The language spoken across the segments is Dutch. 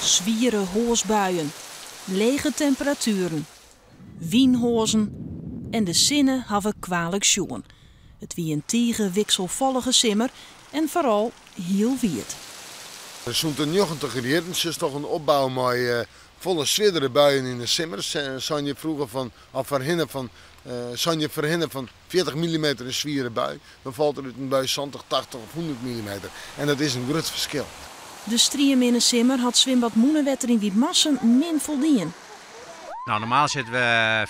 Zwiere hoosbuien, lege temperaturen, wienhozen en de zinnen hebben kwalijk sjoen. Het wie een tige wisselvallige simmer en vooral heel wierd. Zo'n 90 graden is toch een opbouw met volle zwierdere buien in de simmers. Zou je vroeger verhinderen van 40 mm een zwiere bui, dan valt er een bui 70, 80 of 100 mm. En dat is een groot verschil. De striem in de simmer had zwembad Moenenwetter in Wietmassen min voldien. Nou, normaal zitten we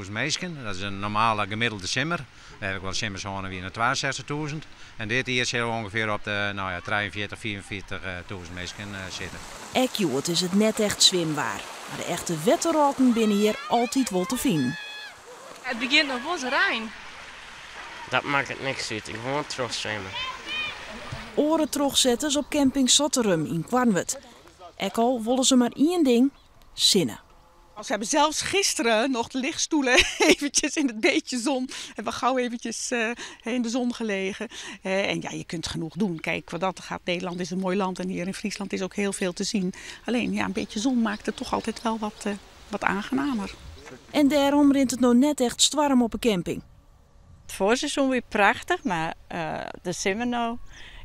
50.000 mensen. Dat is een normale gemiddelde simmer. We hebben wel simmers gewoon weer naar 62.000. En dit hier zitten we ongeveer op de 43.000, 44.000 mensen zitten. Ekjoet is het net echt zwembaar. Maar de echte wetterraken binnen hier altijd wel te vinden. Het begint nog wel rein. Dat maakt het niks uit. Ik wil gewoon terugzwemmen. Oren terugzetters op camping Sotterum in Kwarnwerd. Ek al willen ze maar één ding: zinnen. Ze hebben zelfs gisteren nog de lichtstoelen eventjes in het beetje zon. Hebben we gauw eventjes in de zon gelegen. En ja, je kunt genoeg doen. Kijk, wat dat gaat, Nederland is een mooi land en hier in Friesland is ook heel veel te zien. Alleen ja, een beetje zon maakt het toch altijd wel wat aangenamer. En daarom rint het nou net echt storm op een camping. Het voorseizoen weer prachtig, maar de simmer nou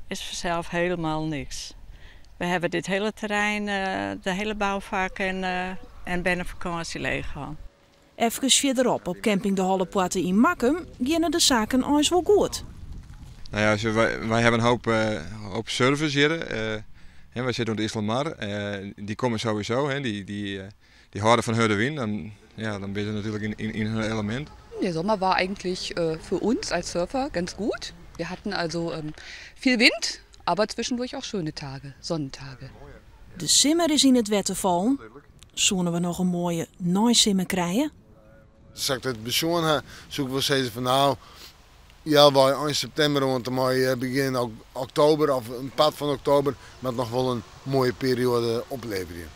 is vanzelf helemaal niks. We hebben dit hele terrein, de hele bouwvak en binnenvakantie leeg gehad. Even verderop op camping De Hallepoorten in Makkum gaan de zaken eens wel goed. Nou ja, wij hebben een hoop service hier. Wij zitten op de Islamar. Die komen sowieso. Die houden van de wind. Dan ben je natuurlijk in hun element. Der Sommer war eigentlich für uns als Surfer ganz gut. Wir hatten also viel Wind, aber zwischendurch auch schöne Tage, Sonnentage. De simmer is in het wetter vallen. Zullen we nog een mooie naaisimmer krijgen? Als ik het bezoen heb, zoeken we steeds van nou, ja, wij in september want dan begin oktober of een pad van oktober met nog wel een mooie periode opleveren.